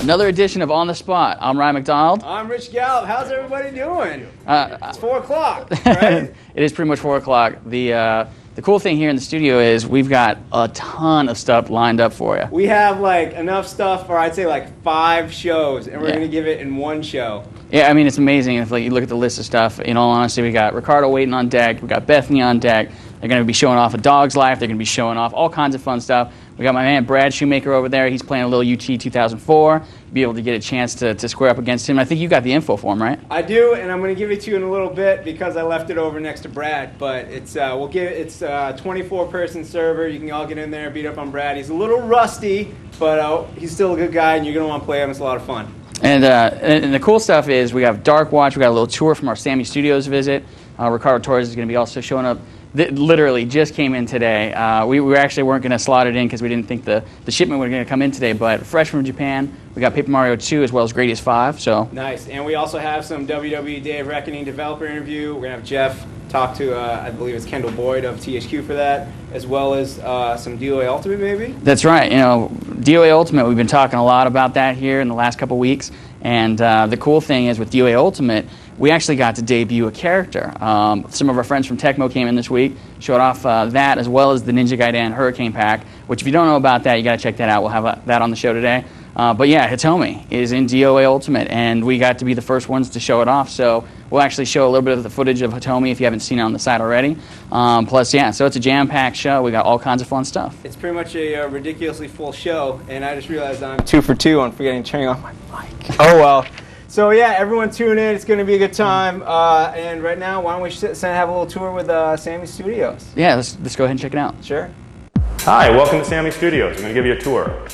Another edition of On the Spot. I'm Ryan McDonald. I'm Rich Gallup. How's everybody doing? It's 4 o'clock, right? It is pretty much 4 o'clock. The cool thing here in the studio is we've got a ton of stuff lined up for you. We have like enough stuff for I'd say like 5 shows, and we're going to give it in one show. Yeah, I mean, it's amazing. If you look at the list of stuff, in all honesty, we got Ricardo waiting on deck. We got Bethany on deck. They're going to be showing off A Dog's Life. They're going to be showing off all kinds of fun stuff. We got my man Brad Shoemaker over there. He's playing a little UT 2004. Be able to get a chance to square up against him. I think you got the info for him, right? I do, and I'm going to give it to you in a little bit because I left it over next to Brad. But it's a 24-person server. You can all get in there and beat up on Brad. He's a little rusty, but he's still a good guy, and you're going to want to play him. It's a lot of fun. And the cool stuff is we have Dark Watch. We got a little tour from our Sammy Studios visit. Ricardo Torres is going to be also showing up. Literally just came in today. We actually weren't going to slot it in because we didn't think the shipment was going to come in today, but fresh from Japan. We got Paper Mario 2 as well as Gradious 5. So nice. And we also have some Wwe Day of Reckoning developer interview. We're going to have Jeff talk to, I believe it's Kendall Boyd of THQ for that, as well as some DOA Ultimate maybe? That's right. You know, DOA Ultimate, we've been talking a lot about that here in the last couple weeks. And the cool thing is with DOA Ultimate, we actually got to debut a character. Some of our friends from Tecmo came in this week, showed off that as well as the Ninja Gaiden Hurricane Pack, which if you don't know about that, you got to check that out. We'll have that on the show today. But yeah, Hitomi is in DOA Ultimate, and we got to be the first ones to show it off. So we'll actually show a little bit of the footage of Hitomi if you haven't seen it on the site already. Plus, yeah, so it's a jam-packed show. We got all kinds of fun stuff. It's pretty much a ridiculously full show, and I just realized I'm 2 for 2 on forgetting to turn off my mic. Oh, well. So yeah, everyone tune in. It's going to be a good time. And right now, why don't we have a little tour with Sammy Studios? Yeah, let's go ahead and check it out. Sure. Hi, welcome to Sammy Studios. I'm going to give you a tour.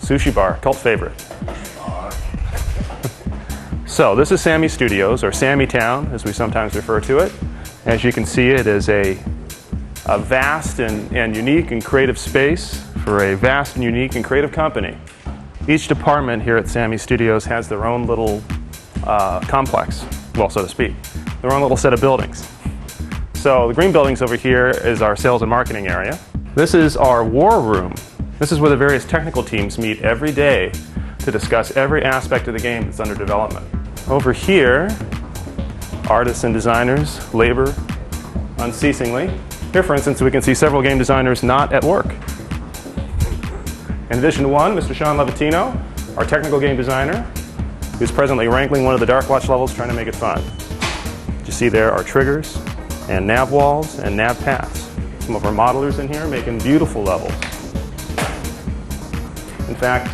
Sushi bar, cult favorite. So this is Sammy Studios, or Sammy Town, as we sometimes refer to it. As you can see, it is a vast and unique and creative space for a vast and unique and creative company. Each department here at Sammy Studios has their own little complex, well, so to speak, their own little set of buildings. So the green buildings over here is our sales and marketing area. This is our war room. This is where the various technical teams meet every day to discuss every aspect of the game that's under development. Over here, artists and designers labor unceasingly. Here, for instance, we can see several game designers not at work. In addition to one, Mr. Sean Levatino, our technical game designer, who's presently wrangling one of the Dark Watch levels trying to make it fun. You see there are triggers and nav walls and nav paths. Some of our modelers in here making beautiful levels. In fact,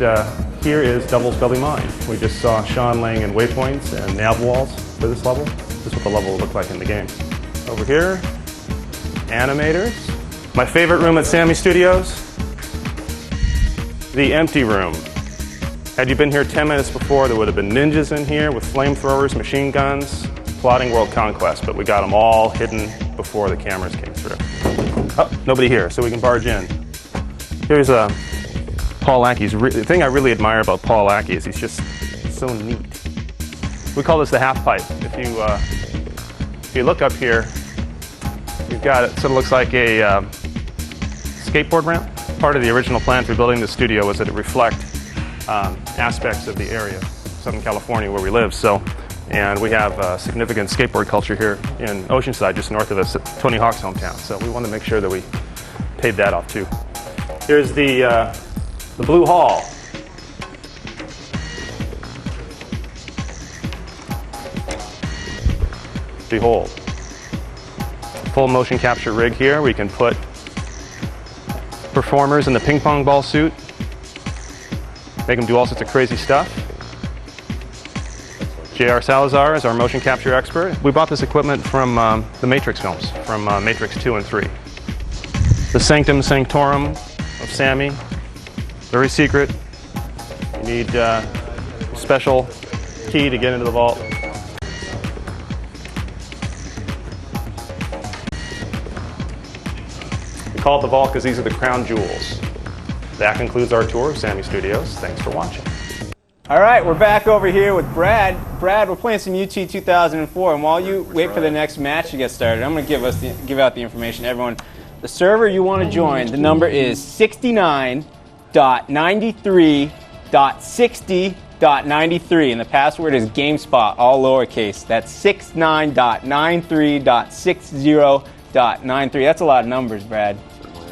here is Devil's Belly Mine. We just saw Sean laying in waypoints and nav walls for this level. This is what the level will look like in the game. Over here, animators. My favorite room at Sammy Studios, the empty room. Had you been here 10 minutes before, there would have been ninjas in here with flamethrowers, machine guns, plotting world conquest, but we got them all hidden before the cameras came through. Oh, nobody here, so we can barge in. Here's Paul Lackey's. The thing I really admire about Paul Lackey is he's just so neat. We call this the half pipe. If you look up here, you've got it sort of looks like a skateboard ramp. Part of the original plan for building the studio was that it reflect aspects of the area, Southern California, where we live. And we have a significant skateboard culture here in Oceanside, just north of us, at Tony Hawk's hometown. So we wanted to make sure that we paid that off too. Here's the Blue Hall. Behold, full motion capture rig here. We can put performers in the ping pong ball suit, make them do all sorts of crazy stuff. J.R. Salazar is our motion capture expert. We bought this equipment from the Matrix films, from Matrix 2 and 3. The Sanctum Sanctorum of Sammy, very secret. You need a special key to get into the vault. We call it the vault because these are the crown jewels. That concludes our tour of Sammy Studios. Thanks for watching. All right, we're back over here with Brad. Brad, we're playing some UT 2004, and while you wait for the next match to get started, I'm going to give out the information to everyone. The server you want to join, the number is 69.93 69.93, and the password is GameSpot, all lowercase. That's 69.93.60.93. That's a lot of numbers, Brad.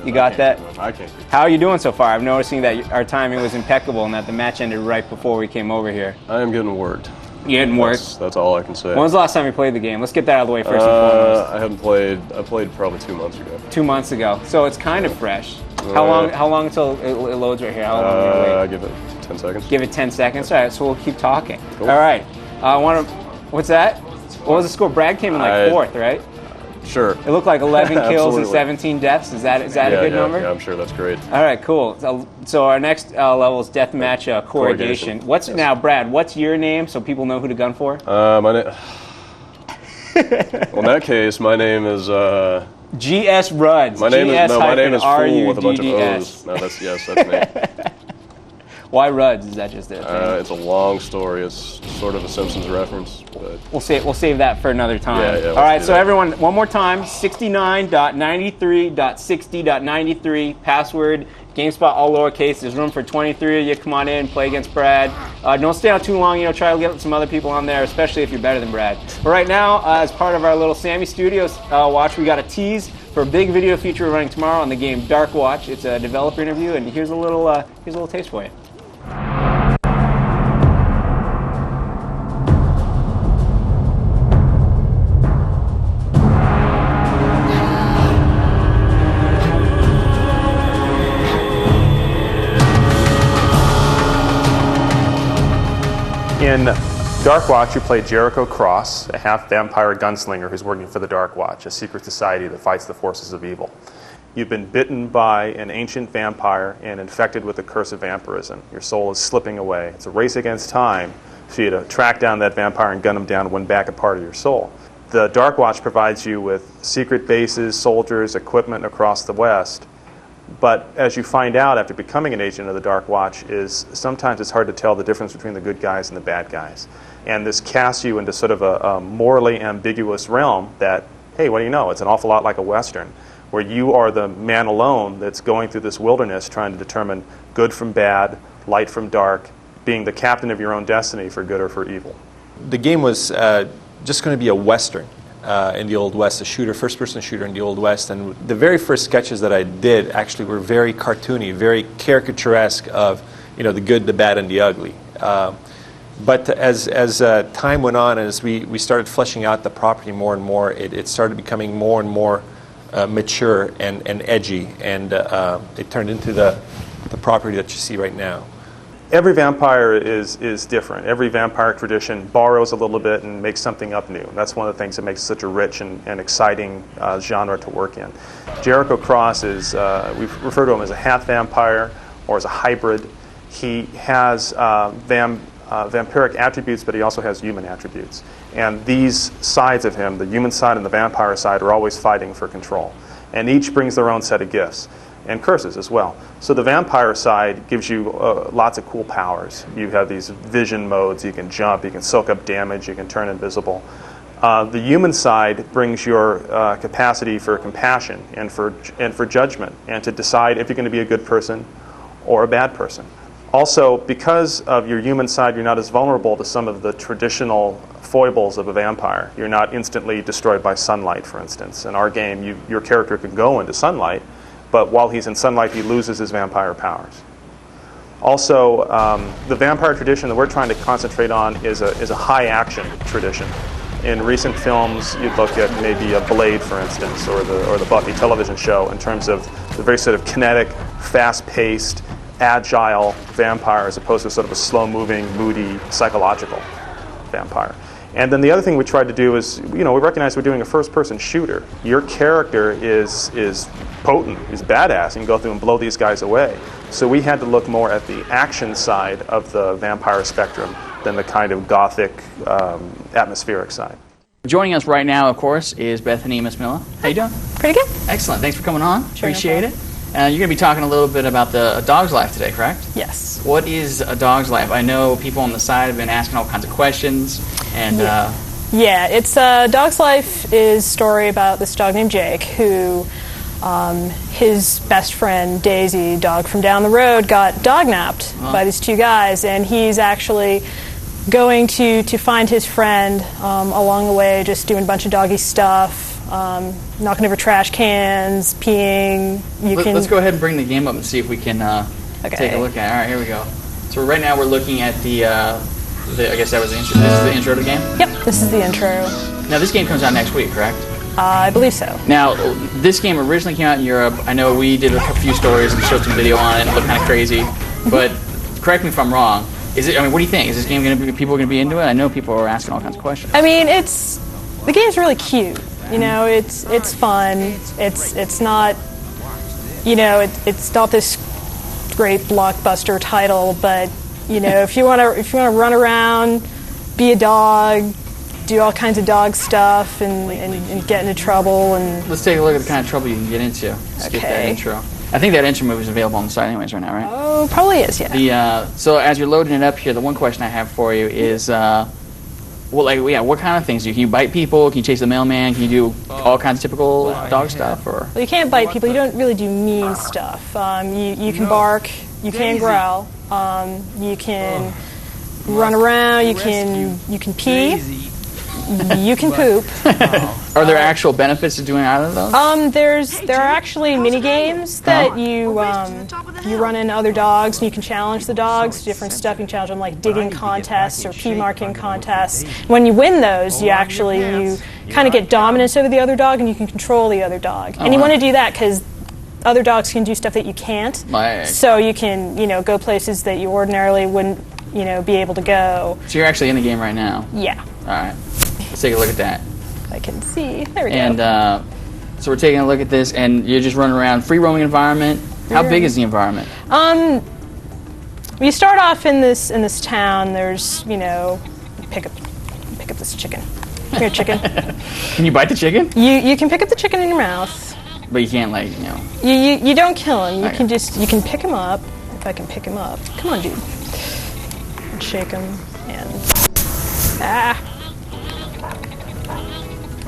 You got that? I can't. How are you doing so far? I'm noticing that our timing was impeccable and that the match ended right before we came over here. I am getting worked. You getting worked? That's all I can say. When was the last time you played the game? Let's get that out of the way first and foremost. I haven't played. I played probably 2 months ago. 2 months ago. So it's kind of fresh. How long until it loads right here? How long are you wait? Give it 10 seconds. Give it 10 seconds? All right, so we'll keep talking. Cool. All right. What's that? What was the score? Brad came in like fourth, right? Sure. It looked like 11 kills and 17 deaths. Is that a good number? Yeah, I'm sure that's great. All right, cool. So our next level is deathmatch corrugation. Now, Brad? What's your name so people know who to gun for? My name. Well, in that case, my name is. GS Ruds. My name is Fool with a bunch of O's. No, that's me. Why Ruds? Is that just it? It's a long story. It's sort of a Simpsons reference, but we'll save that for another time. Yeah, all right, so everyone, one more time: 69.93.60.93. Password GameSpot, all lowercase. There's room for 23 of you. Come on in, play against Brad. Don't stay out too long. Try to get some other people on there, especially if you're better than Brad. But right now, as part of our little Sammy Studios watch, we got a tease for a big video feature we're running tomorrow on the game Dark Watch. It's a developer interview, and here's a little taste for you. In Dark Watch, you play Jericho Cross, a half-vampire gunslinger who's working for the Dark Watch, a secret society that fights the forces of evil. You've been bitten by an ancient vampire and infected with the curse of vampirism. Your soul is slipping away. It's a race against time for you to track down that vampire and gun him down and win back a part of your soul. The Dark Watch provides you with secret bases, soldiers, equipment across the West. But as you find out after becoming an agent of the Dark Watch is sometimes it's hard to tell the difference between the good guys and the bad guys. And this casts you into sort of a morally ambiguous realm that, hey, what do you know? It's an awful lot like a Western, where you are the man alone that's going through this wilderness trying to determine good from bad, light from dark, being the captain of your own destiny for good or for evil. The game was just going to be a Western. In the Old West, a first-person shooter in the Old West, and the very first sketches that I did actually were very cartoony, very caricaturesque of, the good, the bad, and the ugly. But as time went on, and as we started fleshing out the property more and more, it started becoming more and more mature and edgy, and it turned into the property that you see right now. Every vampire is different. Every vampire tradition borrows a little bit and makes something up new. That's one of the things that makes it such a rich and exciting genre to work in. Jericho Cross is, we refer to him as a half vampire or as a hybrid. He has vampiric attributes, but he also has human attributes. And these sides of him, the human side and the vampire side, are always fighting for control. And each brings their own set of gifts. And curses as well. So the vampire side gives you lots of cool powers. You have these vision modes, you can jump, you can soak up damage, you can turn invisible. The human side brings your capacity for compassion and for judgment, and to decide if you're going to be a good person or a bad person. Also, because of your human side, you're not as vulnerable to some of the traditional foibles of a vampire. You're not instantly destroyed by sunlight, for instance. In our game, your character can go into sunlight, but while he's in sunlight, he loses his vampire powers. Also, the vampire tradition that we're trying to concentrate on is a high-action tradition. In recent films, you'd look at maybe a Blade, for instance, or the Buffy television show, in terms of the very sort of kinetic, fast-paced, agile vampire, as opposed to sort of a slow-moving, moody, psychological vampire. And then the other thing we tried to do is, we recognize we're doing a first-person shooter. Your character is potent, he's badass, you can go through and blow these guys away. So we had to look more at the action side of the vampire spectrum than the kind of gothic, atmospheric side. Joining us right now, of course, is Bethany Mismilla. How you doing? Pretty good. Excellent. Thanks for coming on. Sure, Appreciate no it. You're going to be talking a little bit about a dog's life today, correct? Yes. What is a dog's life? I know people on the side have been asking all kinds of questions, and yeah, it's Dog's Life is a story about this dog named Jake who his best friend, Daisy, dog from down the road, got dog-napped by these two guys, and he's actually going to find his friend along the way, just doing a bunch of doggy stuff, knocking over trash cans, peeing. Let's go ahead and bring the game up and see if we can take a look at it. All right, here we go. So right now we're looking at the I guess that was the intro. This is the intro to the game? Yep, this is the intro. Now this game comes out next week, correct? I believe so. Now, this game originally came out in Europe. I know we did a few stories and showed some video on it. It looked kind of crazy. But correct me if I'm wrong. Is it? I mean, what do you think? Is this game going to be? People going to be into it? I know people are asking all kinds of questions. I mean, the game's really cute. You know, it's fun. It's not, you know, it's not this great blockbuster title, but you know, if you want to run around, be a dog, do all kinds of dog stuff, and get into trouble. And let's take a look at the kind of trouble you can get into. Skip that intro. I think that intro movie is available on the site anyways right now, right? Oh, probably is, yeah. So as you're loading it up here, the one question I have for you is, what kind of things do you? Can you bite people? Can you chase the mailman? Can you do all kinds of typical dog stuff? Or well, you can't bite people. You don't really do mean stuff. You can bark. You can growl. You can run around. You can pee. You can poop. Are there actual benefits to doing either of those? There are actually mini games that you run into other dogs, and you can challenge the dogs. Different stuff. You can challenge them, like digging contests or pee marking contests. When you win those, you kind of get dominance over the other dog, and you can control the other dog. And you want to do that because other dogs can do stuff that you can't. Right. So you can go places that you ordinarily wouldn't be able to go. So you're actually in the game right now. Yeah. All right. Let's take a look at that. I can see. There we go. And so we're taking a look at this, and you're just running around, free roaming environment. How big is the environment? You start off in this town. There's pick up this chicken. Here, chicken. Can you bite the chicken? You can pick up the chicken in your mouth. But you can't You don't kill him. You can pick him up. If I can pick him up. Come on, dude. And shake him and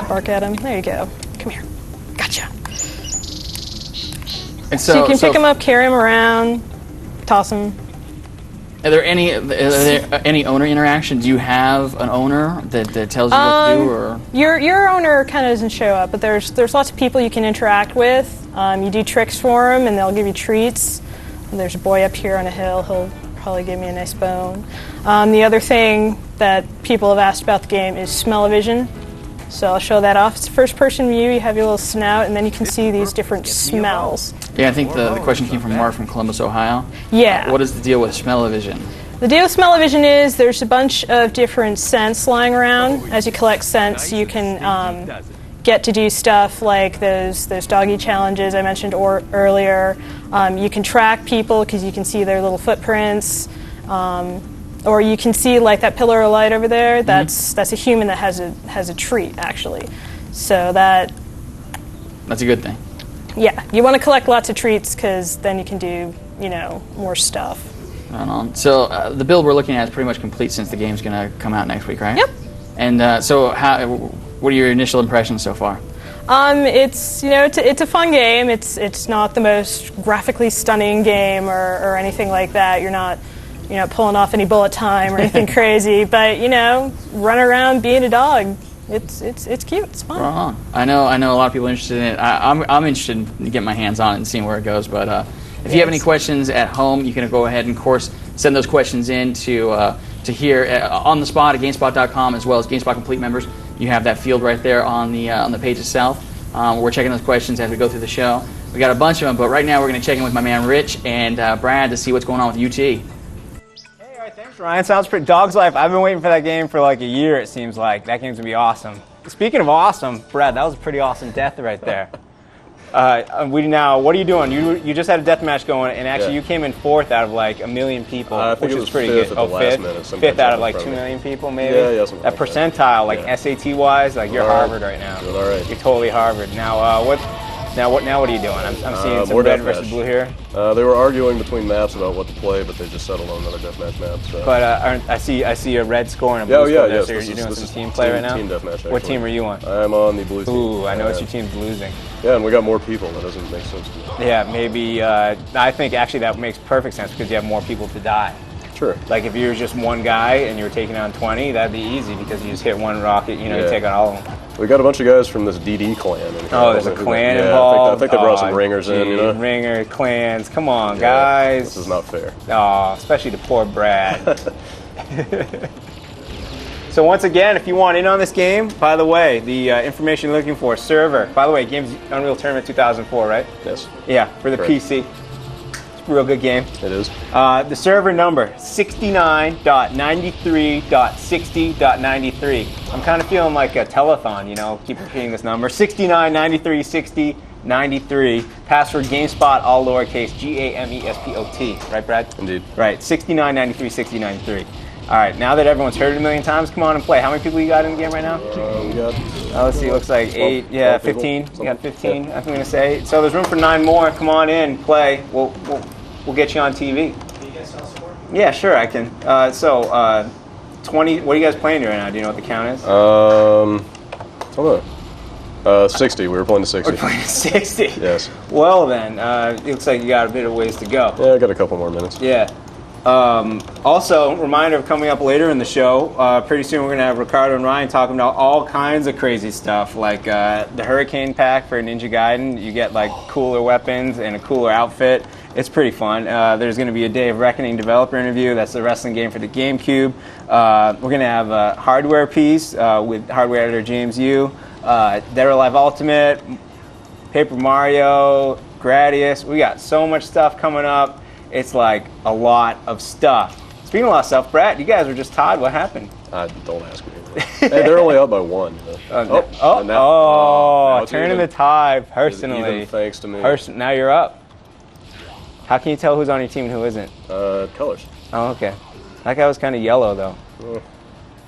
bark at him. There you go. Come here. Gotcha. And so you can pick him up, carry him around, toss him. Are there any owner interaction? Do you have an owner that tells you what to do, or your owner kind of doesn't show up? But there's lots of people you can interact with. You do tricks for them, and they'll give you treats. And there's a boy up here on a hill. He'll probably give me a nice bone. The other thing that people have asked about the game is smell-o-vision. So I'll show that off. It's a first-person view. You have your little snout, and then you can see these different smells. Yeah, I think the question came from Mark from Columbus, Ohio. Yeah. What is the deal with smell-o-vision? The deal with smell-o-vision is there's a bunch of different scents lying around. As you collect scents, you can get to do stuff like those doggy challenges I mentioned earlier. You can track people because you can see their little footprints. Or you can see like that pillar of light over there. That's a human that has a treat actually. So that's a good thing. Yeah, you want to collect lots of treats because then you can do more stuff. Right on. So the build we're looking at is pretty much complete since the game's going to come out next week, right? Yep. And what are your initial impressions so far? It's a fun game. It's not the most graphically stunning game or anything like that. You're not pulling off any bullet time or anything crazy, but run around being a dog. It's cute. It's fun. Right on. I know a lot of people are interested in it. I'm interested in getting my hands on it and seeing where it goes. But if you have any questions at home, you can go ahead and, of course, send those questions in to here on the spot at GameSpot.com, as well as GameSpot Complete members. You have that field right there on the page itself. We're checking those questions as we go through the show. We got a bunch of them, but right now we're going to check in with my man Rich and Brad to see what's going on with UT. Thanks, Ryan. Sounds pretty. Dog's Life. I've been waiting for that game for like a year, it seems like. That game's going to be awesome. Speaking of awesome, Brad, that was a pretty awesome death right there. What are you doing? You just had a death match going, and actually you came in 4th out of like 1 million people, which is pretty good. At the last minute. 5th out of like 2 million people, maybe? Yeah, that percentile, like SAT-wise, like you're Harvard right now. Doing all right. You're totally Harvard. Now, Now what are you doing? I'm seeing some more red deathmatch. versus blue here. They were arguing between maps about what to play, but they just settled on another deathmatch map. So. But I see a red score and a blue score. Yes. So you're This doing is some team play right now? Team deathmatch, actually. What team are you on? I'm on the blue team. Ooh, I know it's your team's losing. Yeah, and we got more people. That doesn't make sense to me. Yeah, maybe. I think actually that makes perfect sense because you have more people to die. Sure. Like if you're just one guy and you're taking on 20, that'd be easy because you just hit one rocket, you take on all of them. We got a bunch of guys from this DD clan. In here. Oh, there's a clan Yeah, involved? I think they brought some ringers in, you know? Ringer, clans, come on, Yeah, guys. This is not fair. Oh, especially the poor Brad. So once again, if you want in on this game, by the way, the information you're looking for, server. By the way, game's Unreal Tournament 2004, right? Yes, Yeah, for the Correct. PC. It's a real good game. it is. The server number, 69.93.60.93. I'm kind of feeling like a telethon, you know, keep repeating this number. 69.93.60.93. Password GameSpot, all lowercase, GAMESPOT. Right, Brad? Indeed. Right, 69.93.60.93. All right, now that everyone's heard it a million times, come on and play. How many people you got in the game right now? We got. Let's see, it looks like 8, 12 people, 15. You got something. 15, Yeah. I'm going to say. So there's room for 9 more. Come on in, play. We'll get you on TV. Can you guys tell support? Yeah, sure, I can. 20, what are you guys playing right now? Do you know what the count is? Hold on. 60. We were playing to 60. We're playing 60. Yes. Well then, it looks like you got a bit of ways to go. Yeah, I got a couple more minutes. Yeah. Also, reminder of coming up later in the show. Pretty soon we're going to have Ricardo and Ryan talking about all kinds of crazy stuff, like the Hurricane Pack for Ninja Gaiden. You get like cooler weapons and a cooler outfit. It's pretty fun. There's going to be a Day of Reckoning developer interview. That's the wrestling game for the GameCube. We're going to have a hardware piece with hardware editor James Yu. Dead or Alive Ultimate, Paper Mario, Gradious. We got so much stuff coming up. It's like a lot of stuff. Speaking of a lot of stuff, Brad, you guys were just tied. What happened? Don't ask me. Hey, they're only up by 1. and now it's turning even. the tie It's personally. even thanks to me. Now you're up. How can you tell who's on your team and who isn't? Colors. Oh, okay. That guy was kind of yellow, though. Oh.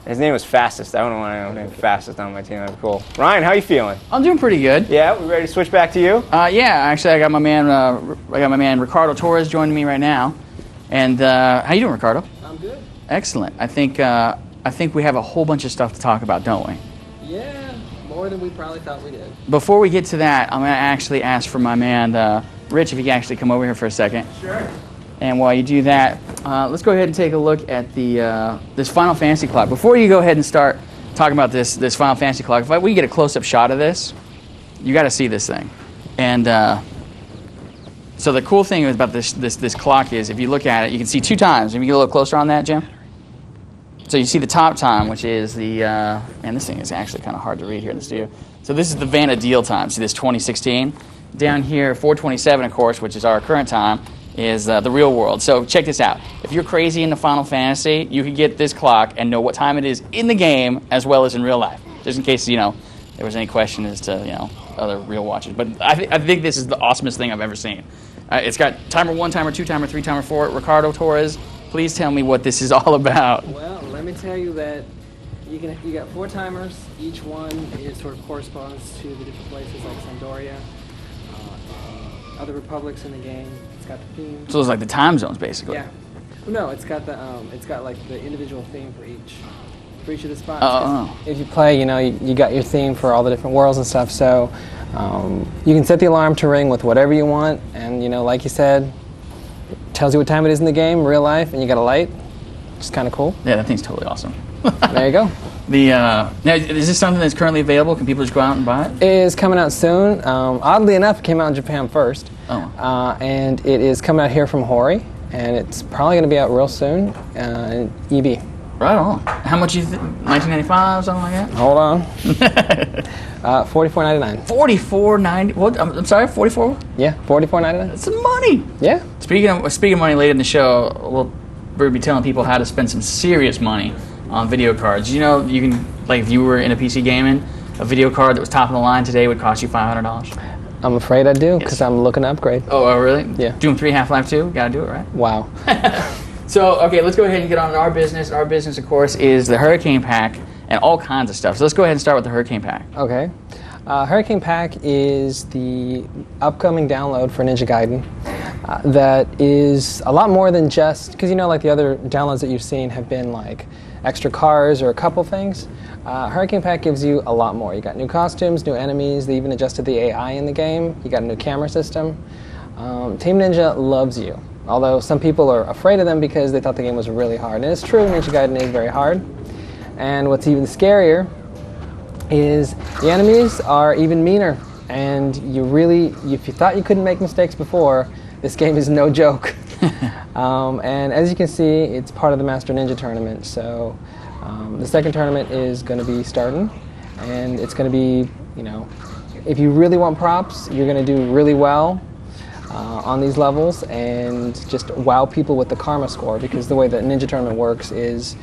His name was Fastest. I don't know why I'm named Fastest on my team. That's cool. Ryan, how you feeling? I'm doing pretty good. Yeah, we ready to switch back to you? Yeah, actually, I got my man Ricardo Torres joining me right now. And how you doing, Ricardo? I'm good. Excellent. I think we have a whole bunch of stuff to talk about, don't we? Yeah, more than we probably thought we did. Before we get to that, I'm going to actually ask for my man Rich if he can actually come over here for a second. Sure. And while you do that, let's go ahead and take a look at the this Final Fantasy clock. Before you go ahead and start talking about this Final Fantasy clock, if we get a close-up shot of this, you got to see this thing. And so the cool thing about this clock is, if you look at it, you can see 2 times. If you get a little closer on that, Jim. So you see the top time, which is the and this thing is actually kind of hard to read here in the studio. So this is the Vanadil time. See this 2016. Down here, 427, of course, which is our current time, is the real world. So check this out. If you're crazy into Final Fantasy, you could get this clock and know what time it is in the game as well as in real life. Just in case, there was any question as to, other real watches. But I think this is the awesomest thing I've ever seen. It's got timer 1, timer 2, timer 3, timer 4. Ricardo Torres, please tell me what this is all about. Well, let me tell you that you got 4 timers. Each one is sort of corresponds to the different places like San Andreas, other republics in the game. It's got the theme. So it's like the time zones, basically. Yeah. Well, no, it's got like the individual theme for each of the spots. Oh. If you play, you got your theme for all the different worlds and stuff. So you can set the alarm to ring with whatever you want, and like you said, it tells you what time it is in the game, real life, and you got a light. It's kind of cool. Yeah, that thing's totally awesome. There you go. Now, is this something that's currently available? Can people just go out and buy it? It is coming out soon. Oddly enough, it came out in Japan first. Oh. And it is coming out here from Hori, and it's probably going to be out real soon in EB. Right on. How much you think? $19.95, something like that? Hold on. $44.99. $44.90. What? I'm sorry. $44. Yeah, $44.99. That's some money. Yeah. Speaking of money, later in the show, we'll be telling people how to spend some serious money on video cards. You can, like, if you were in a PC gaming, a video card that was top of the line today would cost you $500. I'm afraid I do, because Yes. I'm looking to upgrade. Oh, really? Yeah. Doom 3 Half-Life 2. Gotta do it, right? Wow. So, okay, let's go ahead and get on to our business. Our business, of course, is the Hurricane Pack and all kinds of stuff. So let's go ahead and start with the Hurricane Pack. Okay. Hurricane Pack is the upcoming download for Ninja Gaiden that is a lot more than just, because like the other downloads that you've seen have been like extra cars or a couple things. Hurricane Pack gives you a lot more. You got new costumes, new enemies, they even adjusted the AI in the game, you got a new camera system. Team Ninja loves you, although some people are afraid of them because they thought the game was really hard. And it's true, Ninja Gaiden is very hard. And what's even scarier is the enemies are even meaner, and if you thought you couldn't make mistakes before, this game is no joke. And as you can see, it's part of the Master Ninja tournament, so the second tournament is going to be starting, and it's going to be, if you really want props, you're going to do really well on these levels and just wow people with the karma score, because the way the Ninja tournament works is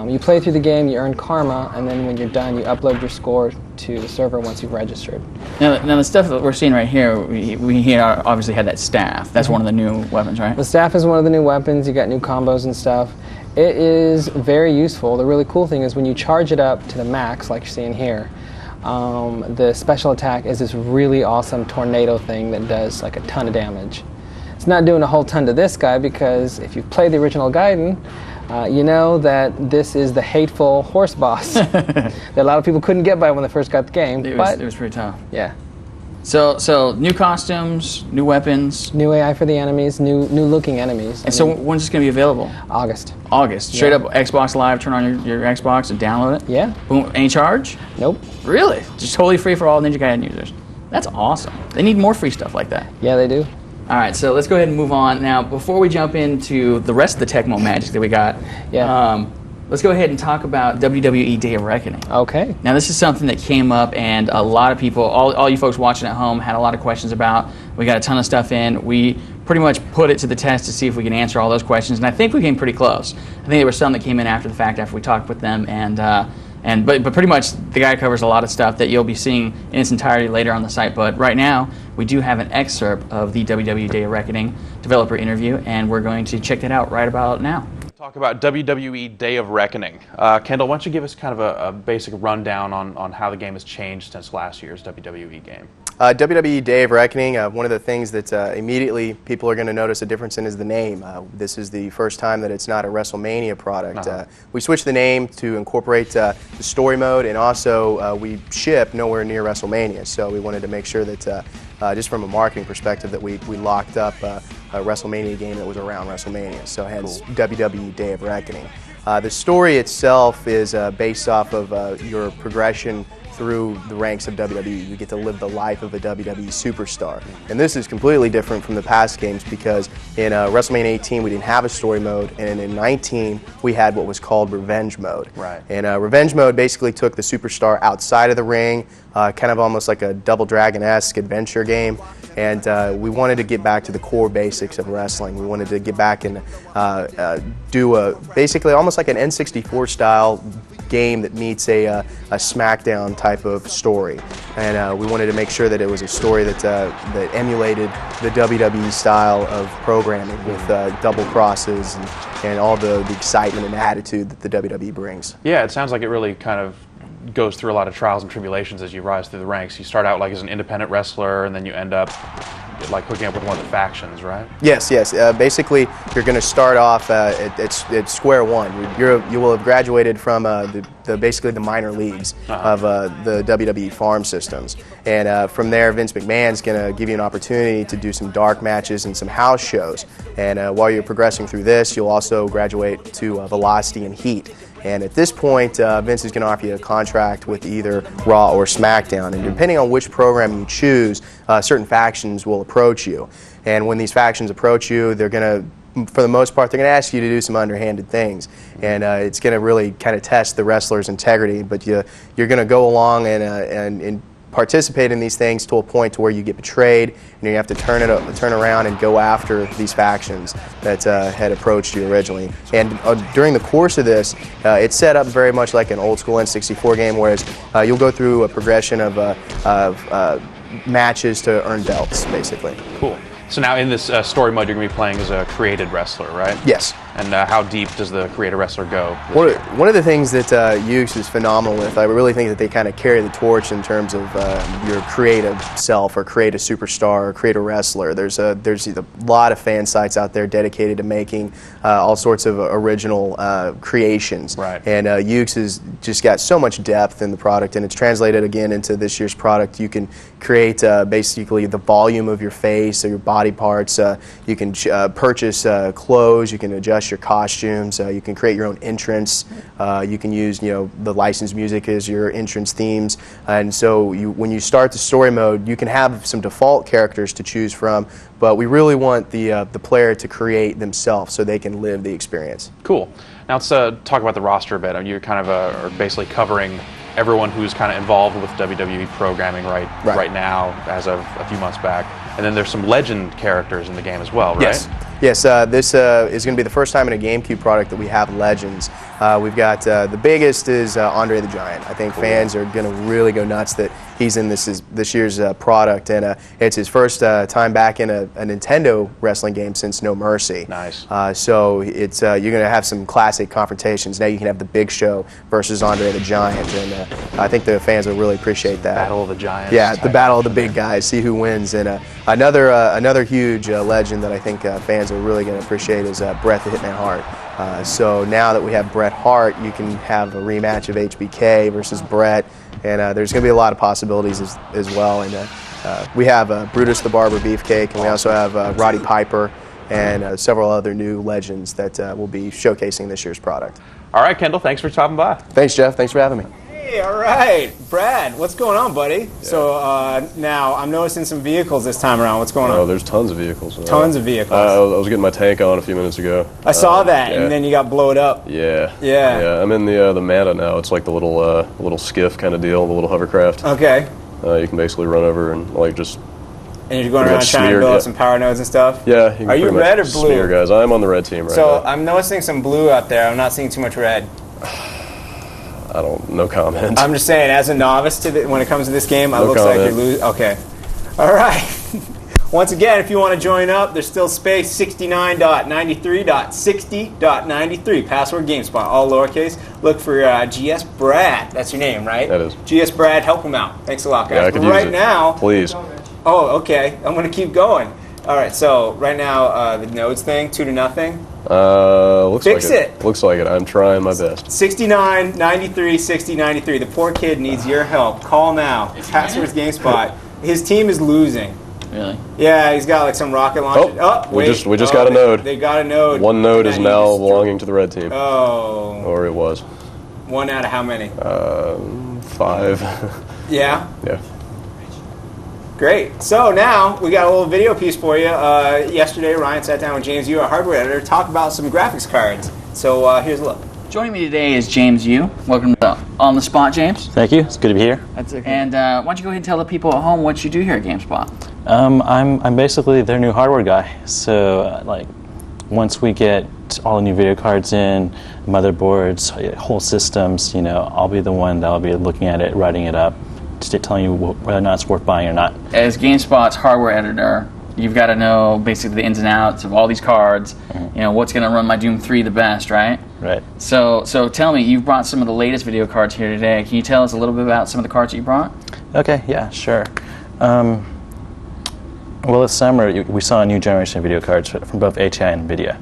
you play through the game, you earn karma, and then when you're done, you upload your score to the server once you've registered. Now the stuff that we're seeing right here, we here obviously had that staff. That's one of the new weapons, right? The staff is one of the new weapons. You got new combos and stuff. It is very useful. The really cool thing is when you charge it up to the max, like you're seeing here, the special attack is this really awesome tornado thing that does like a ton of damage. It's not doing a whole ton to this guy because if you've played the original Gaiden, you know that this is the hateful horse boss that a lot of people couldn't get by when they first got the game. It was pretty tough. Yeah. So new costumes, new weapons. New AI for the enemies, new looking enemies. And so when's this going to be available? August. August. Straight up Xbox Live, turn on your Xbox and download it? Yeah. Boom. Any charge? Nope. Really? Just totally free for all Ninja Gaiden users. That's awesome. They need more free stuff like that. Yeah, they do. All right, so let's go ahead and move on. Now, before we jump into the rest of the Tecmo magic that we got, let's go ahead and talk about WWE Day of Reckoning. Okay. Now, this is something that came up, and a lot of people, all you folks watching at home, had a lot of questions about. We got a ton of stuff in. We pretty much put it to the test to see if we can answer all those questions, and I think we came pretty close. I think there were some that came in after the fact, after we talked with them, but pretty much the guy covers a lot of stuff that you'll be seeing in its entirety later on the site. But right now, we do have an excerpt of the WWE Day of Reckoning developer interview, and we're going to check that out right about now. Talk about WWE Day of Reckoning. Kendall, why don't you give us kind of a basic rundown on how the game has changed since last year's WWE game? WWE Day of Reckoning, one of the things that immediately people are going to notice a difference in is the name. This is the first time that it's not a WrestleMania product. We switched the name to incorporate the story mode, and also we ship nowhere near WrestleMania, so we wanted to make sure that just from a marketing perspective that we locked up a WrestleMania game that was around WrestleMania, so hence WWE Day of Reckoning. The story itself is based off of your progression through the ranks of WWE. You get to live the life of a WWE superstar. And this is completely different from the past games because in WrestleMania 18 we didn't have a story mode, and in 19 we had what was called Revenge Mode. Right. And Revenge Mode basically took the superstar outside of the ring, kind of almost like a Double Dragon-esque adventure game. And we wanted to get back to the core basics of wrestling. We wanted to get back and do basically almost like an N64 style game that meets a SmackDown type of story. And we wanted to make sure that it was a story that emulated the WWE style of programming with double crosses and all the excitement and attitude that the WWE brings. Yeah, it sounds like it really kind of goes through a lot of trials and tribulations as you rise through the ranks. You start out like as an independent wrestler, and then you end up like hooking up with one of the factions, right? Yes. Basically, you're going to start off at square one. You will have graduated from basically the minor leagues of the WWE farm systems, and from there, Vince McMahon's going to give you an opportunity to do some dark matches and some house shows. And while you're progressing through this, you'll also graduate to Velocity and Heat. And at this point, Vince is going to offer you a contract with either Raw or SmackDown. And depending on which program you choose, certain factions will approach you. And when these factions approach you, they're going to, for the most part, they're going to ask you to do some underhanded things. And it's going to really kind of test the wrestler's integrity. But you're going to go along and participate in these things to a point to where you get betrayed, and you have to turn around and go after these factions that had approached you originally. And during the course of this, it's set up very much like an old school N64 game, whereas you'll go through a progression of matches to earn belts, basically. Cool. So now in this story mode, you're going to be playing as a created wrestler, right? Yes. And how deep does the Create a Wrestler go? One of the things that Ukes is phenomenal with, I really think that they kind of carry the torch in terms of your creative self, or create a superstar, or create a wrestler. There's a lot of fan sites out there dedicated to making all sorts of original creations. Right. And Ukes has just got so much depth in the product, and it's translated again into this year's product. You can create basically the volume of your face or your body parts. You can purchase clothes. You can adjust your costumes. You can create your own entrance. You can use the licensed music as your entrance themes. And so when you start the story mode, you can have some default characters to choose from, but we really want the player to create themselves so they can live the experience. Cool. Now let's talk about the roster a bit. You kind of are basically covering everyone who's kind of involved with WWE programming right now, as of a few months back. And then there's some legend characters in the game as well, right? Yes, this is going to be the first time in a GameCube product that we have legends. We've got the biggest is Andre the Giant. I think fans are going to really go nuts that he's in this year's product, and it's his first time back in a Nintendo wrestling game since No Mercy. Nice. So it's you're going to have some classic confrontations. Now you can have the Big Show versus Andre the Giant, and I think the fans will really appreciate that. Battle of the Giants. Yeah, the battle of the big guys. See who wins. And another huge legend that I think fans are really going to appreciate is Bret the Hitman Hart. So now that we have Bret Hart, you can have a rematch of HBK versus Bret, and there's going to be a lot of possibilities as well. And we have Brutus the Barber Beefcake, and we also have Roddy Piper, and several other new legends that we'll be showcasing this year's product. All right, Kendall, thanks for stopping by. Thanks, Jeff. Thanks for having me. Hey, all right. Brad, what's going on, buddy? Yeah. So now I'm noticing some vehicles this time around. What's going on? Oh, there's tons of vehicles. Tons of vehicles. I was getting my tank on a few minutes ago. I saw that, and then you got blowed up. Yeah. Yeah. I'm in the Manta now. It's like the little skiff kind of deal, the little hovercraft. Okay. You can basically run over and just. And you're going around trying to build up some power nodes and stuff? Yeah. Are you red or blue? Smear guys. I'm on the red team right now. So I'm noticing some blue out there. I'm not seeing too much red. No comment. I'm just saying, as a novice when it comes to this game, it looks like you're losing. Okay. All right. Once again, if you want to join up, there's still space. 69.93.60.93. Password GameSpot, all lowercase. Look for GS Brad. That's your name, right? That is. GS Brad, help him out. Thanks a lot, guys. Yeah, I could use it. Now, please. Oh, okay. I'm going to keep going. All right. So right now, the nodes thing, 2-0. Fix it. Looks like it. I'm trying my best. 69, 93, 60, 93. The poor kid needs your help. Call now. Passwords GameSpot. His team is losing. Really? Yeah, he's got like some rocket launcher. We just got a node. They got a node. One node is now belonging to the red team. Oh. Or it was. One out of how many? 5. Yeah? Yeah. Great. So now we got a little video piece for you. Yesterday, Ryan sat down with James Yu, our hardware editor, to talk about some graphics cards. So here's a look. Joining me today is James Yu. Welcome to On the Spot, James. Thank you. It's good to be here. That's okay. And why don't you go ahead and tell the people at home what you do here at GameSpot? I'm basically their new hardware guy. So once we get all the new video cards in, motherboards, whole systems, I'll be the one that'll be looking at it, writing it up, telling you whether or not it's worth buying or not. As GameSpot's hardware editor, you've got to know basically the ins and outs of all these cards. Mm-hmm. What's going to run my Doom 3 the best, right? Right. So tell me, you've brought some of the latest video cards here today. Can you tell us a little bit about some of the cards that you brought? Okay, yeah, sure. Well, this summer we saw a new generation of video cards from both ATI and NVIDIA.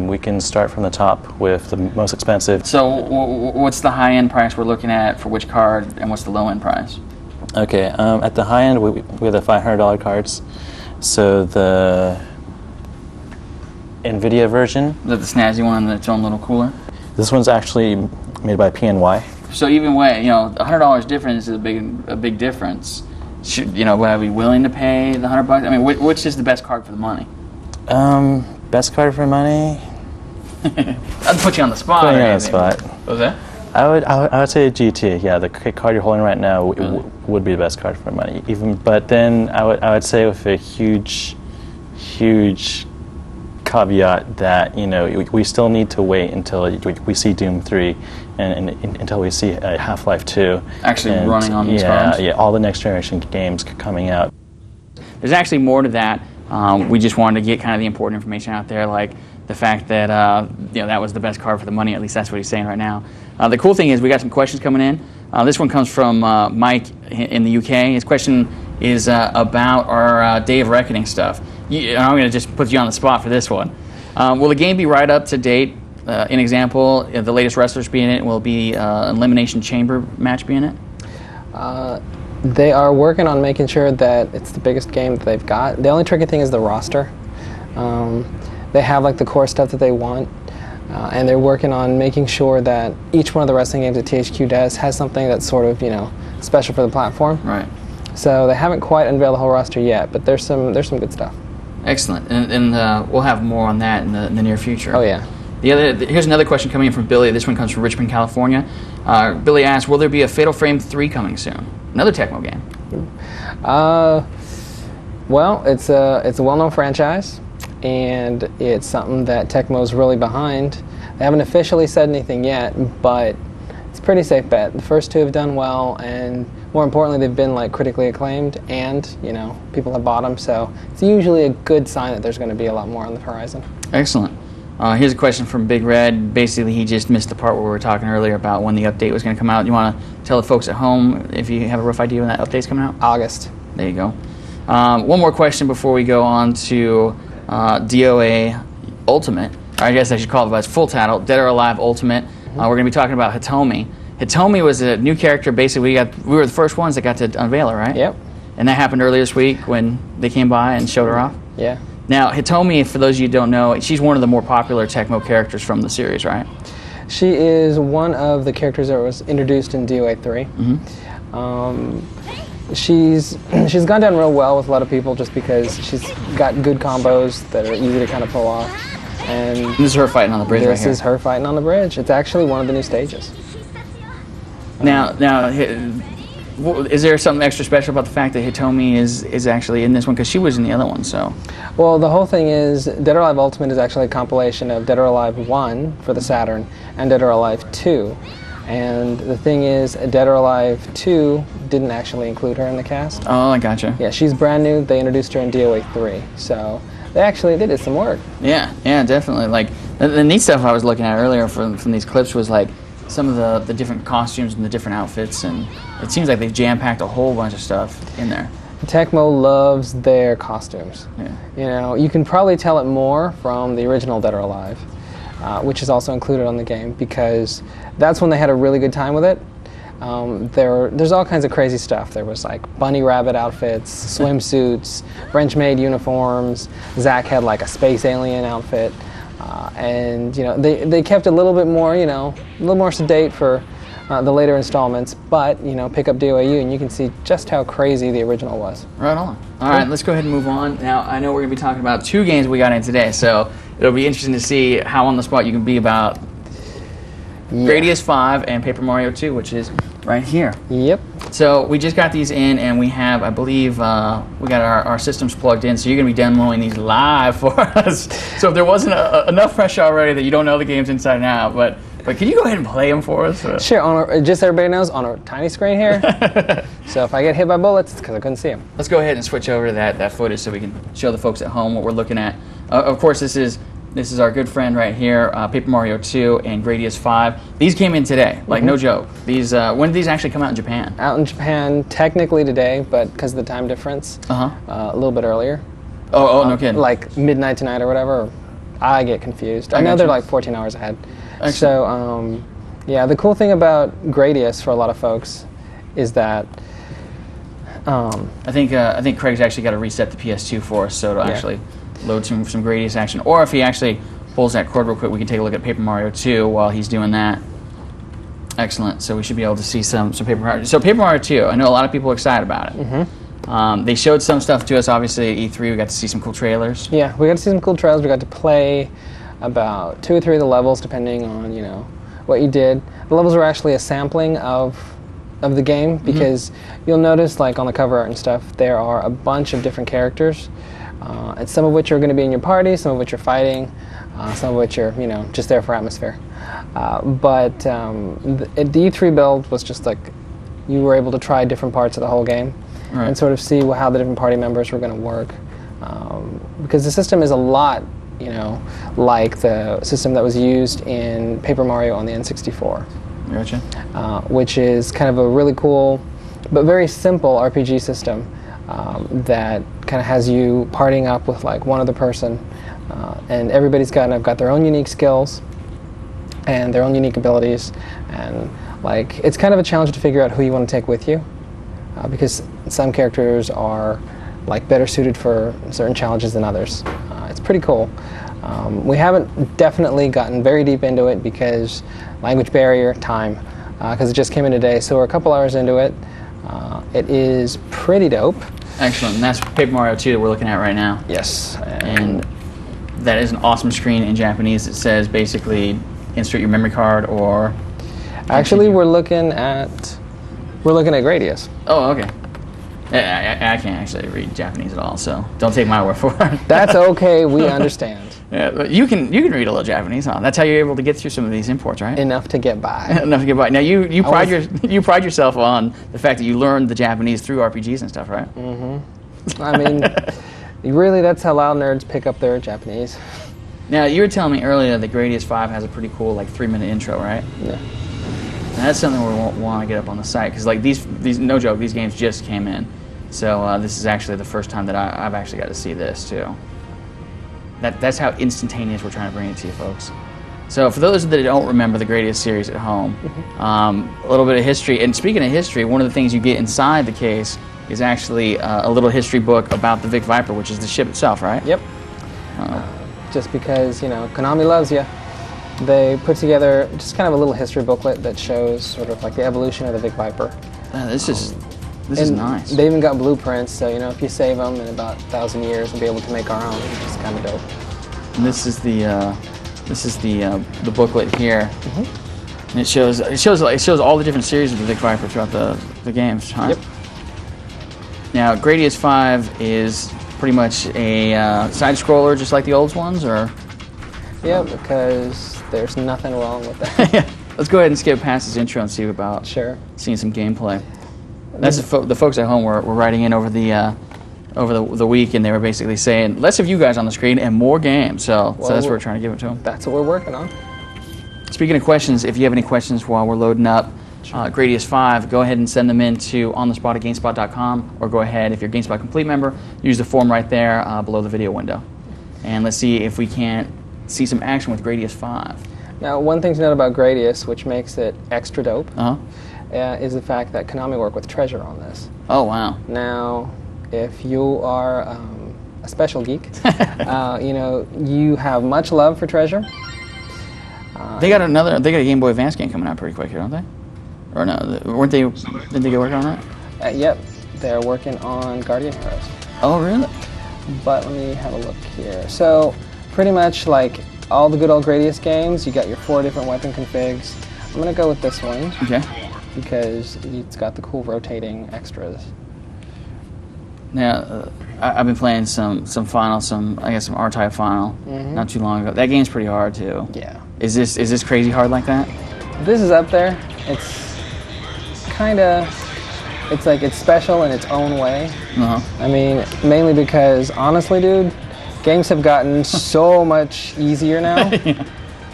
We can start from the top with the most expensive. So what's the high-end price we're looking at for which card, and what's the low-end price? Okay, at the high end we have the $500 cards. So the NVIDIA version. Is that the snazzy one that's its own little cooler? This one's actually made by PNY. So even way, $100 difference is a big difference. Should would I be willing to pay the $100? I mean, which is the best card for the money? Best card for money? I'd put you on the spot. Put you on the spot. What was that? I would say GT. Yeah, the card you're holding right now would be the best card for money. But then I would say with a huge caveat that we still need to wait until we see Doom 3 and until we see Half-Life 2 actually running on these cards. Yeah, all the next generation games coming out. There's actually more to that We just wanted to get kind of the important information out there, like the fact that that was the best card for the money. At least that's what he's saying right now. The cool thing is we got some questions coming in. This one comes from Mike in the UK. His question is about our Day of Reckoning stuff. I'm going to just put you on the spot for this one. Will the game be right up to date? An example, the latest wrestlers be in it. Will be an Elimination Chamber match be in it? They are working on making sure that it's the biggest game that they've got. The only tricky thing is the roster. They have like the core stuff that they want, and they're working on making sure that each one of the wrestling games that THQ does has something that's sort of special for the platform. Right. So they haven't quite unveiled the whole roster yet, but there's some good stuff. Excellent, and we'll have more on that in the near future. Oh yeah. Here's another question coming in from Billy. This one comes from Richmond, California. Billy asks, will there be a Fatal Frame 3 coming soon? Another Tecmo game. Well, it's a well-known franchise, and it's something that Tecmo's really behind. They haven't officially said anything yet, but it's a pretty safe bet. The first two have done well, and more importantly, they've been like critically acclaimed, and people have bought them. So it's usually a good sign that there's going to be a lot more on the horizon. Excellent. Here's a question from Big Red. Basically, he just missed the part where we were talking earlier about when the update was going to come out. You want to tell the folks at home if you have a rough idea when that update's coming out? August. There you go. One more question before we go on to DOA Ultimate. Or I guess I should call it by its full title, Dead or Alive Ultimate. We're going to be talking about Hitomi. Hitomi was a new character. Basically, we were the first ones that got to unveil her, right? Yep. And that happened earlier this week when they came by and showed her off? Yeah. Now, Hitomi, for those of you who don't know, she's one of the more popular Tecmo characters from the series, right? She is one of the characters that was introduced in DOA 3. She's gone down real well with a lot of people just because she's got good combos that are easy to kind of pull off. And this is her fighting on the bridge right here. This is her fighting on the bridge. It's actually one of the new stages. Now, is there something extra special about the fact that Hitomi is actually in this one? Because she was in the other one, so. Well, the whole thing is Dead or Alive Ultimate is actually a compilation of Dead or Alive 1 for the Saturn and Dead or Alive 2. And the thing is, Dead or Alive 2 didn't actually include her in the cast. Oh, I gotcha. Yeah, she's brand new. They introduced her in DOA 3. So they did some work. Yeah, definitely. Like, the neat stuff I was looking at earlier from these clips was like some of the different costumes and the different outfits, and it seems like they've jam-packed a whole bunch of stuff in there. Tecmo loves their costumes. Yeah. You can probably tell it more from the original Dead or Alive, which is also included on the game, because that's when they had a really good time with it. There's all kinds of crazy stuff. There was like bunny rabbit outfits, swimsuits, French-made uniforms. Zach had like a space alien outfit. And they kept it a little bit more, a little more sedate for the later installments, but pick up DOAU and you can see just how crazy the original was. Right on. All right, let's go ahead and move on. Now, I know we're going to be talking about 2 games we got in today, so it'll be interesting to see how on the spot you can be about Gradious 5 and Paper Mario 2, which is right here. Yep. So we just got these in, and we have, I believe, we got our systems plugged in, so you're going to be demoing these live for us. So if there wasn't enough pressure already that you don't know the games inside and out, but can you go ahead and play them for us? Sure. Just so everybody knows, on a tiny screen here. So if I get hit by bullets, it's because I couldn't see them. Let's go ahead and switch over to that footage so we can show the folks at home what we're looking at. Of course, this is our good friend right here, Paper Mario 2 and Gradious 5. These came in today, like no joke. These when did these actually come out in Japan? Out in Japan, technically today, but because of the time difference, a little bit earlier. Oh, no kidding. Like midnight tonight or whatever. I get confused. I know they're like 14 hours ahead. Excellent. So, the cool thing about Gradious for a lot of folks is that I think Craig's actually got to reset the PS2 for us, so to actually load some Gradious action. Or if he actually pulls that cord real quick, we can take a look at Paper Mario 2 while he's doing that. Excellent. So we should be able to see some Paper Mario. So Paper Mario 2, I know a lot of people are excited about it. They showed some stuff to us, obviously, at E3. We got to see some cool trailers. Yeah, we got to see some cool trailers. We got to play about 2 or 3 of the levels, depending on, what you did. The levels were actually a sampling of the game, because you'll notice, like on the cover art and stuff, there are a bunch of different characters, and some of which are going to be in your party, some of which are fighting, some of which are, just there for atmosphere. But the E3 build was just like you were able to try different parts of the whole game and sort of see how the different party members were going to work. because the system is a lot, like the system that was used in Paper Mario on the N64. Gotcha. Which is kind of a really cool, but very simple RPG system that kind of has you partying up with like one other person, and everybody's got their own unique skills and their own unique abilities, and like it's kind of a challenge to figure out who you want to take with you, because some characters are like better suited for certain challenges than others. It's pretty cool. We haven't definitely gotten very deep into it because language barrier, time, because it just came in today, so we're a couple hours into it. It is pretty dope. Excellent. And that's Paper Mario 2 that we're looking at right now. Yes. And that is an awesome screen in Japanese that says basically insert your memory card or... Actually, we're looking at Gradious. Oh, okay. I can't actually read Japanese at all, so don't take my word for it. That's okay. We understand. Yeah, but you can read a little Japanese, huh? That's how you're able to get through some of these imports, right? Enough to get by. Enough to get by. Now you pride yourself on the fact that you learned the Japanese through RPGs and stuff, right? Mm-hmm. I mean, really, that's how loud nerds pick up their Japanese. Now you were telling me earlier that Gradious 5 has a pretty cool 3-minute intro, right? Yeah. Now, that's something we won't want to get up on the site because these no joke, these games just came in, so this is actually the first time that I've actually got to see this too. That's how instantaneous we're trying to bring it to you, folks. So for those that don't remember the Gradious series at home, a little bit of history. And speaking of history, one of the things you get inside the case is actually a little history book about the Vic Viper, which is the ship itself, right? Yep. Just because, Konami loves you, they put together just kind of a little history booklet that shows sort of like the evolution of the Vic Viper. This is nice. They even got blueprints, so if you save them in about 1,000 years, we'll be able to make our own, which is kind of dope. And this is the booklet here, and it shows all the different series of the Vic Viper throughout the games. Huh? Yep. Now, Gradious 5 is pretty much a side scroller, just like the old ones, or? Yeah, because there's nothing wrong with that. Yeah. Let's go ahead and skip past this intro and see about seeing some gameplay. That's the folks at home were writing in over the week, and they were basically saying, let's have you guys on the screen and more games. So that's what we're trying to give it to them. That's what we're working on. Speaking of questions, if you have any questions while we're loading up Gradious 5, go ahead and send them in to onthespot@gamespot.com, or go ahead, if you're a GameSpot Complete member, use the form right there below the video window. And let's see if we can't see some action with Gradious 5. Now, one thing to note about Gradious, which makes it extra dope, is the fact that Konami worked with Treasure on this. Oh, wow. Now, if you are a special geek, you have much love for Treasure. They got a Game Boy Advance game coming out pretty quick here, don't they? Or no, didn't they get working on that? Yep, they're working on Guardian Heroes. Oh, really? But let me have a look here. So, pretty much like all the good old Gradious games, you got your 4 different weapon configs. I'm going to go with this one. Okay. Because it's got the cool rotating extras. Now, I've been playing some R-Type Final not too long ago. That game's pretty hard too. Yeah. Is this crazy hard like that? This is up there. It's it's special in its own way. I mean, mainly because honestly, dude, games have gotten so much easier now,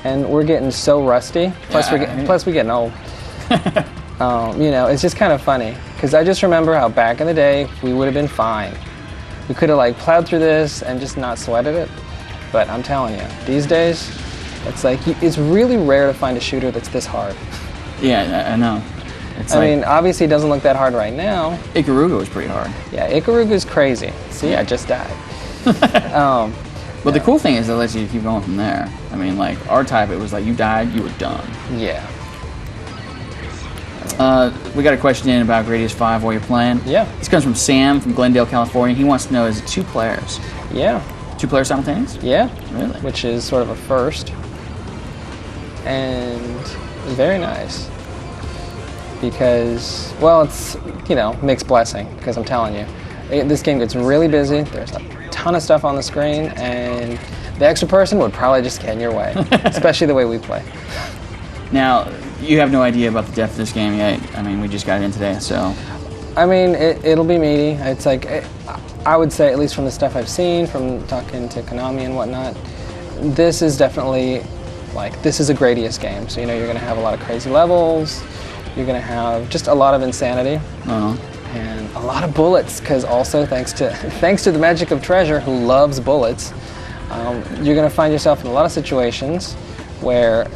and we're getting so rusty. Plus, we're getting old. It's just kind of funny because I just remember how back in the day we would have been fine. We could have plowed through this and just not sweated it. But I'm telling you, these days, it's really rare to find a shooter that's this hard. Yeah, I know. I mean, obviously it doesn't look that hard right now. Ikaruga was pretty hard. Yeah, Ikaruga's crazy. See, I just died. But the cool thing is it lets you keep going from there. I mean, R-Type, it was you died, you were done. Yeah. We got a question in about Gradious 5 while you're playing. Yeah. This comes from Sam from Glendale, California. He wants to know, is it 2 players? Yeah. 2 players simultaneous? Yeah. Really? Which is sort of a first. And very nice. Because, well, it's, mixed blessing. Because I'm telling you, this game gets really busy. There's a ton of stuff on the screen. And the extra person would probably just get in your way. Especially the way we play. Now, you have no idea about the depth of this game yet. I mean, we just got it in today, so. I mean, it'll be meaty. It's I would say, at least from the stuff I've seen, from talking to Konami and whatnot, this is definitely, like, this is a Gradious game. So, you're going to have a lot of crazy levels. You're going to have just a lot of insanity. And a lot of bullets, because also, thanks to the magic of Treasure, who loves bullets, you're going to find yourself in a lot of situations where,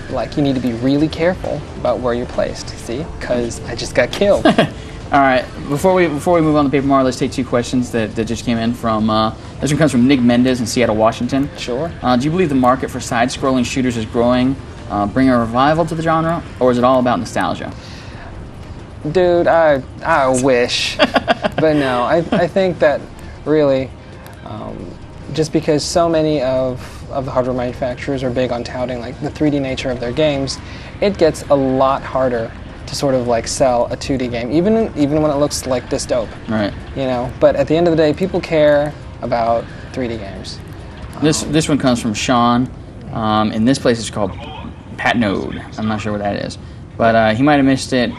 like, you need to be really careful about where you're placed. See? Because I just got killed. All right. Before we move on to Paper Mario, let's take two questions that just came in from. This one comes from Nick Mendez in Seattle, Washington. Sure. Do you believe the market for side-scrolling shooters is growing, bringing a revival to the genre, or is it all about nostalgia? Dude, I wish, but no. I think that really, just because so many of the hardware manufacturers are big on touting like the 3D nature of their games, it gets a lot harder to sort of like sell a 2D game, even when it looks like this dope. Right. But at the end of the day, people care about 3D games. This one comes from Sean, and this place is called Patnode. I'm not sure what that is, but he might have missed it.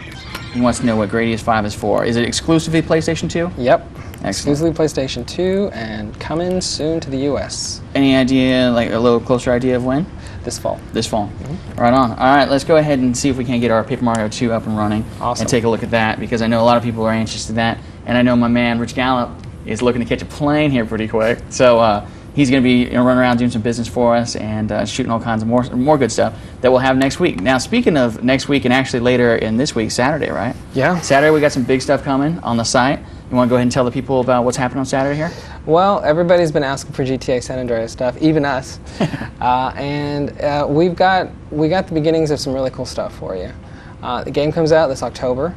He wants to know what Gradious 5 is for. Is it exclusively PlayStation 2? Yep. Excellent. Exclusively PlayStation 2 and coming soon to the US. Any idea, like a little closer idea of when? This fall. This fall. Right on. All right, let's go ahead and see if we can get our Paper Mario 2 up and running. Awesome. And take a look at that, because I know a lot of people are anxious to that. And I know my man, Rich Gallup, is looking to catch a plane here pretty quick. So he's going to be running around doing some business for us and shooting all kinds of more good stuff that we'll have next week. Now, speaking of next week, and actually later in this week, Saturday, right? Yeah. Saturday, we got some big stuff coming on the site. You want to go ahead and tell the people about what's happening on Saturday here? Well, everybody's been asking for GTA San Andreas stuff, even us. We got the beginnings of some really cool stuff for you. The game comes out this October,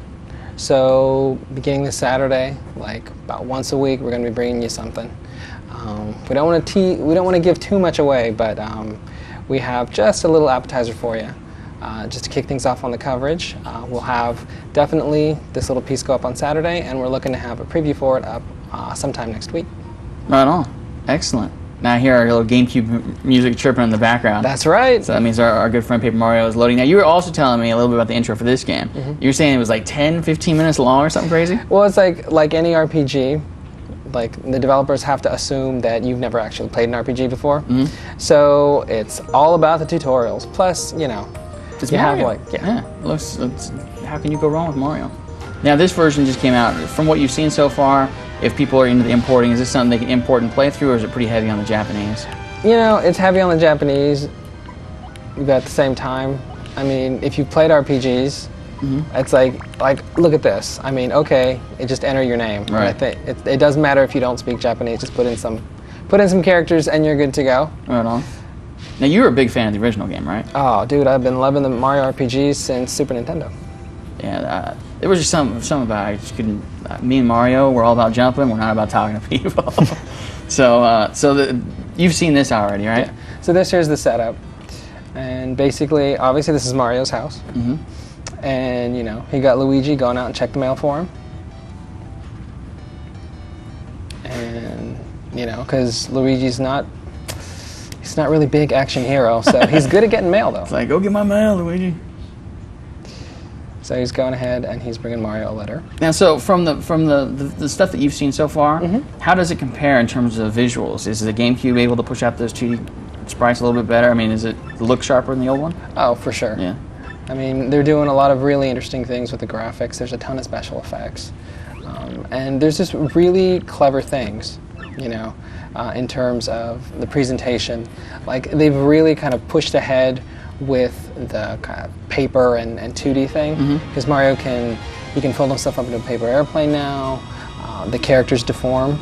so beginning this Saturday, like about once a week, we're going to be bringing you something. We don't want to give too much away, but we have just a little appetizer for you. Just to kick things off on the coverage, we'll have definitely this little piece go up on Saturday, and we're looking to have a preview for it up sometime next week. Right on. Excellent. Now I hear our little GameCube music chirping in the background. That's right. So that means our good friend Paper Mario is loading. Now you were also telling me a little bit about the intro for this game. You were saying it was like 10, 15 minutes long or something crazy? Well, it's like any RPG. Like, the developers have to assume that you've never actually played an RPG before. So it's all about the tutorials. Plus, It's you Mario. have How can you go wrong with Mario? Now this version just came out. From what you've seen so far, if people are into the importing, is this something they can import and play through, or is it pretty heavy on the Japanese? It's heavy on the Japanese, but at the same time, I mean, if you played RPGs, it's like look at this. I mean, okay, just enter your name. Right. I think it doesn't matter if you don't speak Japanese. Just put in some characters, and you're good to go. Right on. Now you were a big fan of the original game, right? Oh, dude, I've been loving the Mario RPGs since Super Nintendo. Yeah, there was just something about I just couldn't. Me and Mario, we're all about jumping. We're not about talking to people. So you've seen this already, right? Yeah. So here's the setup, and basically, obviously, this is Mario's house. And he got Luigi going out and check the mail for him. And because Luigi's not really big action hero, so he's good at getting mail though. It's like, go get my mail, Luigi. So he's going ahead and he's bringing Mario a letter. Now, so from the stuff that you've seen so far, how does it compare in terms of visuals? Is the GameCube able to push out those 2D sprites a little bit better? I mean, is it look sharper than the old one? Oh, for sure. Yeah. I mean, they're doing a lot of really interesting things with the graphics. There's a ton of special effects. And there's just really clever things, in terms of the presentation. Like, they've really kind of pushed ahead with the kind of paper and 2D thing. Because Mario can fold himself up into a paper airplane now. The characters deform.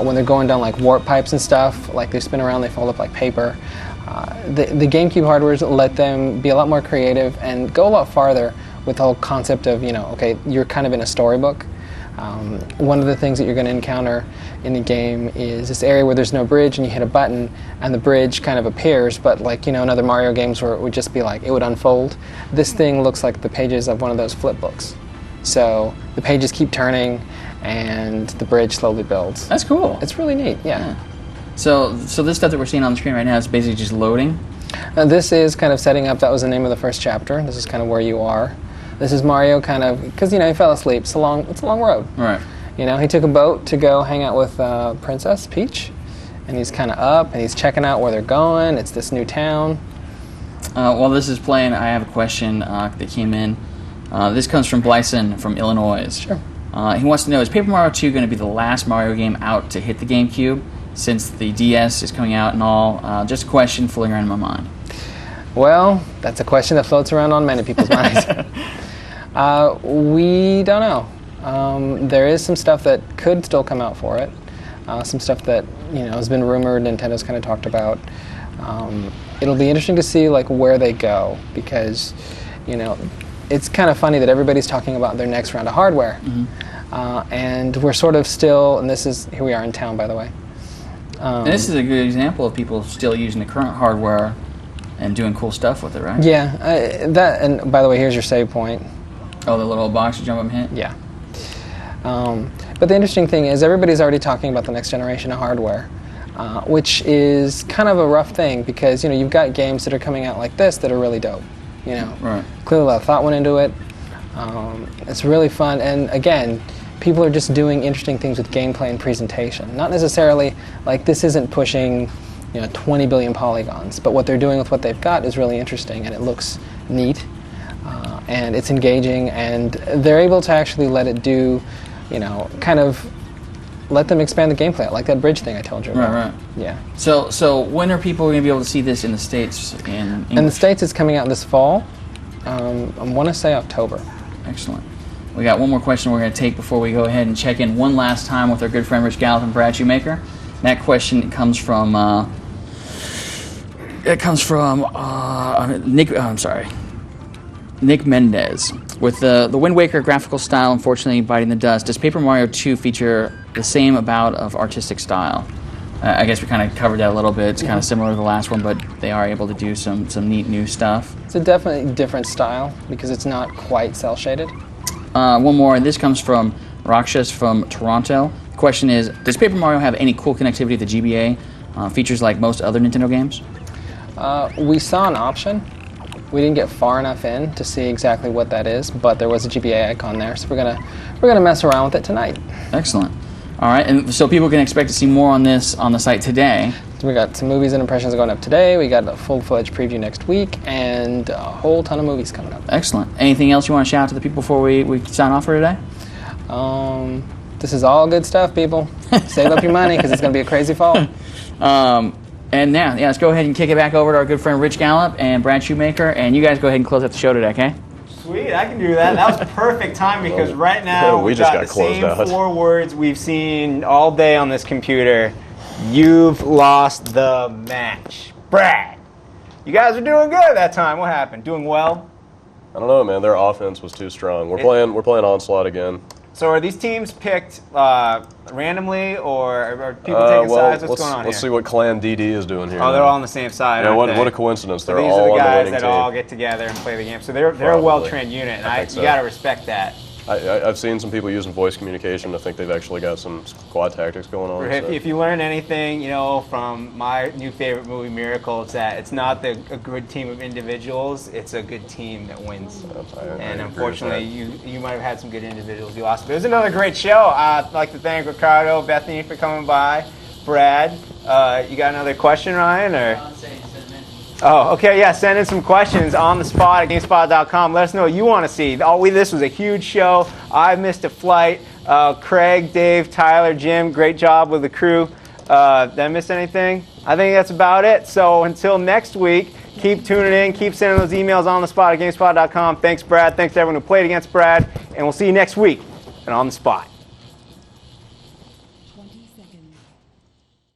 When they're going down like warp pipes and stuff, like they spin around, they fold up like paper. The GameCube hardwares let them be a lot more creative and go a lot farther with the whole concept of, okay, you're kind of in a storybook. One of the things that you're going to encounter in the game is this area where there's no bridge and you hit a button and the bridge kind of appears, but like, in other Mario games where it would just be like, it would unfold. This thing looks like the pages of one of those flip books. So the pages keep turning and the bridge slowly builds. That's cool. It's really neat, yeah. So this stuff that we're seeing on the screen right now is basically just loading? This is kind of setting up, that was the name of the first chapter. This is kind of where you are. This is Mario kind of, because, he fell asleep. It's a long road. Right. You know, he took a boat to go hang out with Princess Peach, and he's kind of up, and he's checking out where they're going. It's this new town. While this is playing, I have a question that came in. This comes from Blyson from Illinois. Sure. He wants to know, is Paper Mario 2 going to be the last Mario game out to hit the GameCube, since the DS is coming out and all? Just a question floating around in my mind. Well, that's a question that floats around on many people's minds. We don't know. There is some stuff that could still come out for it. Some stuff that has been rumored. Nintendo's kind of talked about. It'll be interesting to see like where they go, because it's kind of funny that everybody's talking about their next round of hardware, and we're sort of still. And here we are in town, by the way. And this is a good example of people still using the current hardware and doing cool stuff with it, right? Yeah, and by the way, here's your save point. Oh, the little box you jump up and hit? Yeah. But the interesting thing is everybody's already talking about the next generation of hardware, which is kind of a rough thing, because you've got games that are coming out like this that are really dope. Right. Clearly a lot of thought went into it. It's really fun, and again, people are just doing interesting things with gameplay and presentation. Not necessarily, like, this isn't pushing 20 billion polygons, but what they're doing with what they've got is really interesting, and it looks neat, and it's engaging, and they're able to actually let it do, kind of let them expand the gameplay, like that bridge thing I told you about. Right. Yeah. So when are people going to be able to see this in the States? In the States, it's coming out this fall. I want to say October. Excellent. We got one more question we're going to take before we go ahead and check in one last time with our good friend Rich Gallup and Brad Shoemaker. That question comes from Nick Mendez. With the Wind Waker graphical style unfortunately biting the dust, does Paper Mario 2 feature the same amount of artistic style? I guess we kind of covered that a little bit. It's kind of similar to the last one, but they are able to do some neat new stuff. It's a definitely different style because it's not quite cel-shaded. One more, and this comes from Rakshas from Toronto. The question is, does Paper Mario have any cool connectivity to the GBA? Features like most other Nintendo games? We saw an option. We didn't get far enough in to see exactly what that is, but there was a GBA icon there, so we're gonna mess around with it tonight. Excellent. All right, and so people can expect to see more on this on the site today. So we got some movies and impressions going up today. We got a full-fledged preview next week, and a whole ton of movies coming up. Excellent. Anything else you want to shout out to the people before we sign off for today? This is all good stuff, people. Save up your money because it's going to be a crazy fall. And now, let's go ahead and kick it back over to our good friend Rich Gallup and Brad Shoemaker, and you guys go ahead and close out the show today, okay? Sweet, I can do that. That was perfect timing because right now we we've just got got the closed same out. 4 words we've seen all day on this computer. You've lost the match. Brad, you guys are doing good that time. What happened? Doing well? I don't know, man. Their offense was too strong. We're playing Onslaught again. So are these teams picked randomly, or are people taking sides? What's going on let's here? see what Clan DD is doing here. Oh, they're all on the same side. Yeah, aren't what they? a coincidence. So They're these all are the on guys the winning that team. all get together and play the game. So they're a Probably. well-trained unit, and I think so. you got to respect that. I've seen some people using voice communication. I think they've actually got some squad tactics going on. If you learn anything, from my new favorite movie, Miracle, it's that it's not a good team of individuals; it's a good team that wins. And unfortunately, you might have had some good individuals you lost. But it was another great show. I'd like to thank Ricardo, Bethany for coming by. Brad, you got another question, Ryan, or? Oh, okay, yeah, send in some questions on the spot at GameSpot.com. Let us know what you want to see. This was a huge show. I missed a flight. Craig, Dave, Tyler, Jim, great job with the crew. Did I miss anything? I think that's about it. So until next week, keep tuning in. Keep sending those emails on the spot at GameSpot.com. Thanks, Brad. Thanks to everyone who played against Brad. And we'll see you next week and On the Spot.